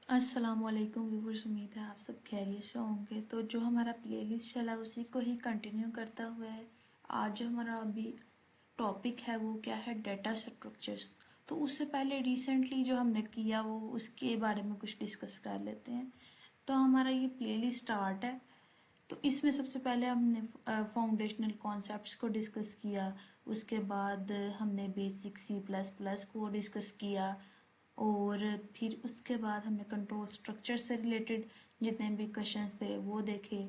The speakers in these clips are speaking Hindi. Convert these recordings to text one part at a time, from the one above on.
अस्सलामुअलैकुम व्यूवर्स, उम्मीद है आप सब खैरियत से होंगे। तो जो हमारा प्लेलिस्ट चला उसी को ही कंटिन्यू करता हुआ है। आज जो हमारा अभी टॉपिक है वो क्या है, डेटा स्ट्रक्चर्स। तो उससे पहले रिसेंटली जो हमने किया वो उसके बारे में कुछ डिस्कस कर लेते हैं। तो हमारा ये प्लेलिस्ट स्टार्ट है। तो इसमें सबसे पहले हमने फाउंडेशनल कॉन्सेप्ट्स को डिस्कस किया। उसके बाद हमने बेसिक सी प्लस प्लस को डिस्कस किया। और फिर उसके बाद हमने कंट्रोल स्ट्रक्चर से रिलेटेड जितने भी क्वेश्चंस थे वो देखे।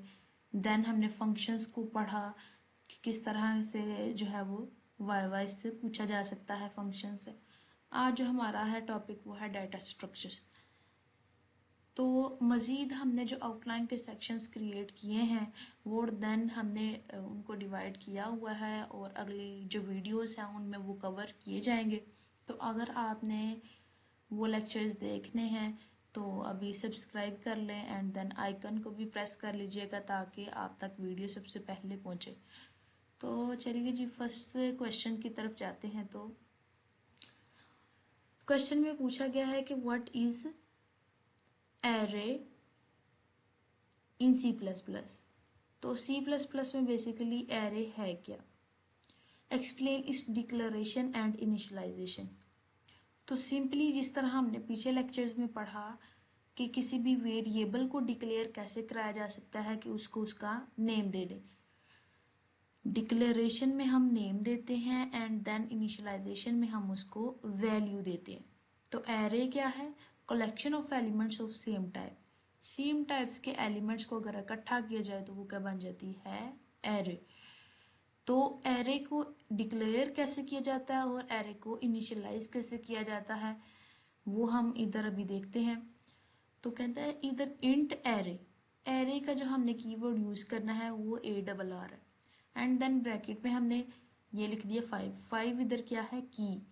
देन हमने फंक्शंस को पढ़ा कि किस तरह से जो है वो वाई वाई से पूछा जा सकता है फंक्शन से। आज जो हमारा है टॉपिक वो है डाटा स्ट्रक्चर्स। तो मज़ीद हमने जो आउटलाइन के सेक्शंस क्रिएट किए हैं वो देन हमने उनको डिवाइड किया हुआ है और अगली जो वीडियोस हैं उनमें वो कवर किए जाएंगे। तो अगर आपने वो लेक्चर्स देखने हैं तो अभी सब्सक्राइब कर लें एंड देन आइकन को भी प्रेस कर लीजिएगा ताकि आप तक वीडियो सबसे पहले पहुंचे। तो चलिए जी फर्स्ट क्वेश्चन की तरफ जाते हैं। तो क्वेश्चन में पूछा गया है कि what is array in C plus plus. तो सी प्लस प्लस में बेसिकली एरे है क्या। एक्सप्लेन इस डिक्लेरेशन एंड इनिशियलाइजेशन। तो सिंपली जिस तरह हमने पीछे लेक्चर्स में पढ़ा कि किसी भी वेरिएबल को डिक्लेयर कैसे कराया जा सकता है कि उसको उसका नेम दे दें। डिक्लेरेशन में हम नेम देते हैं एंड देन इनिशियलाइजेशन में हम उसको वैल्यू देते हैं। तो एरे क्या है, collection of elements of same type. Same types के एलिमेंट्स को अगर इकट्ठा किया जाए तो वो क्या बन जाती है, एरे। तो एरे को डिक्लेयर कैसे किया जाता है और एरे को इनिशियलाइज कैसे किया जाता है वो हम इधर अभी देखते हैं। तो कहता है इधर इंट एरे, एरे का जो हमने कीवर्ड यूज करना है वो ARR है। एंड देन ब्रैकेट में हमने ये लिख दिया 5 इधर क्या है, की।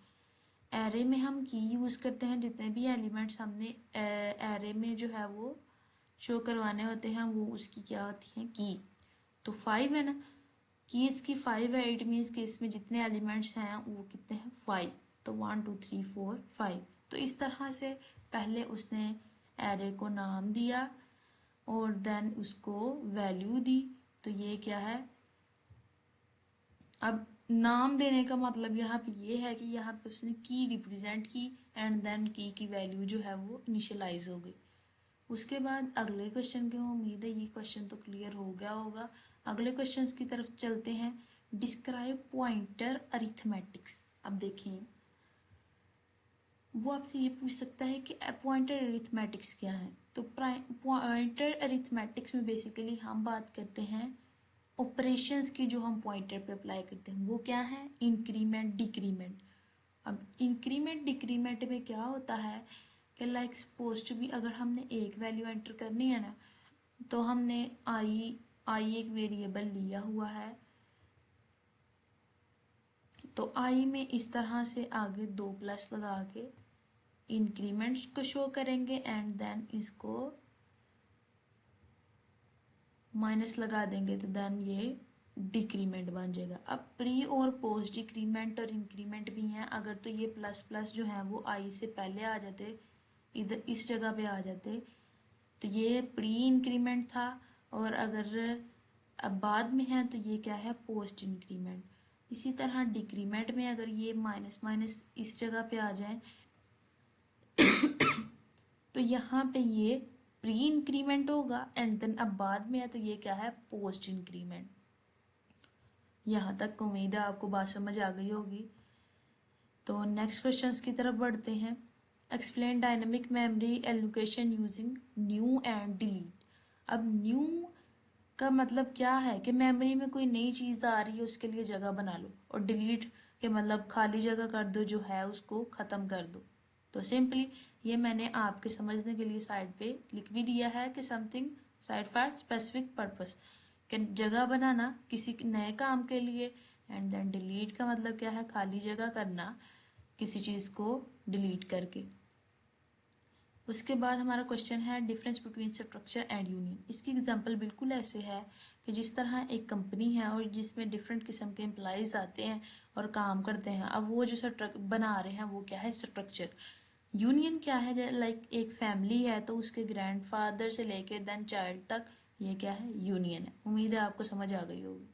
एरे में हम की यूज करते हैं, जितने भी एलिमेंट्स हमने एरे में जो है वो शो करवाने होते हैं वो उसकी क्या होती है, की। तो 5 है ना, कीज की 5 है, इट मीन्स कि इसमें जितने एलिमेंट्स हैं वो कितने हैं, 5। तो 1 2 3 4 5। तो इस तरह से पहले उसने एरे को नाम दिया और देन उसको वैल्यू दी। तो ये क्या है, अब नाम देने का मतलब यहाँ पे ये है कि यहाँ पे उसने की रिप्रेजेंट की एंड देन की वैल्यू जो है वो इनिशियलाइज हो गई। उसके बाद अगले क्वेश्चन की उम्मीद है ये क्वेश्चन तो क्लियर हो गया होगा। अगले क्वेश्चंस की तरफ चलते हैं। Describe pointer arithmetics. अब देखिए वो आपसे ये पूछ सकता है कि पॉइंटर अरिथमेटिक्स क्या है। तो पॉइंटर अरिथमेटिक्स में बेसिकली हम बात करते हैं ऑपरेशंस की जो हम पॉइंटर पे अप्लाई करते हैं वो क्या है, इंक्रीमेंट डिक्रीमेंट। अब इंक्रीमेंट डिक्रीमेंट में क्या होता है कि लाइक सपोज टू भी अगर हमने एक वैल्यू एंटर करनी है ना, तो हमने आई एक वेरिएबल लिया हुआ है। तो आई में इस तरह से आगे 2 प्लस लगा के इंक्रीमेंट्स को शो करेंगे एंड देन इसको माइनस लगा देंगे तो देन ये डिक्रीमेंट बन जाएगा। अब प्री और पोस्ट डिक्रीमेंट और इंक्रीमेंट भी हैं। अगर तो ये प्लस प्लस जो है वो आई से पहले आ जाते, इधर इस जगह पे आ जाते, तो ये प्री इंक्रीमेंट था। और अगर अब बाद में है तो ये क्या है, पोस्ट इंक्रीमेंट। इसी तरह डिक्रीमेंट में अगर ये माइनस माइनस इस जगह पे आ जाए तो यहाँ पे ये प्री इंक्रीमेंट होगा एंड देन अब बाद में है तो ये क्या है, पोस्ट इंक्रीमेंट। यहाँ तक उम्मीद है आपको बात समझ आ गई होगी। तो नेक्स्ट क्वेश्चंस की तरफ बढ़ते हैं। Explain dynamic memory allocation using new and delete. अब न्यू का मतलब क्या है कि मेमोरी में कोई नई चीज़ आ रही है उसके लिए जगह बना लो, और डिलीट के मतलब खाली जगह कर दो, जो है उसको ख़त्म कर दो। तो सिंपली ये मैंने आपके समझने के लिए साइड पे लिख भी दिया है कि something side for specific purpose, कि जगह बनाना किसी नए काम के लिए। एंड देन डिलीट का मतलब क्या है, खाली जगह करना किसी चीज़ को डिलीट करके। उसके बाद हमारा क्वेश्चन है difference between structure and union. इसकी एग्जांपल बिल्कुल ऐसे है कि जिस तरह एक कंपनी है और जिसमें डिफरेंट किस्म के एम्प्लॉयज़ आते हैं और काम करते हैं। अब वो जो स्ट्रक्चर बना रहे हैं वो क्या है, स्ट्रक्चर। यूनियन क्या है, लाइक एक फैमिली है तो उसके ग्रैंडफादर से लेके देन चाइल्ड तक, ये क्या है, यूनियन है। उम्मीद है आपको समझ आ गई होगी।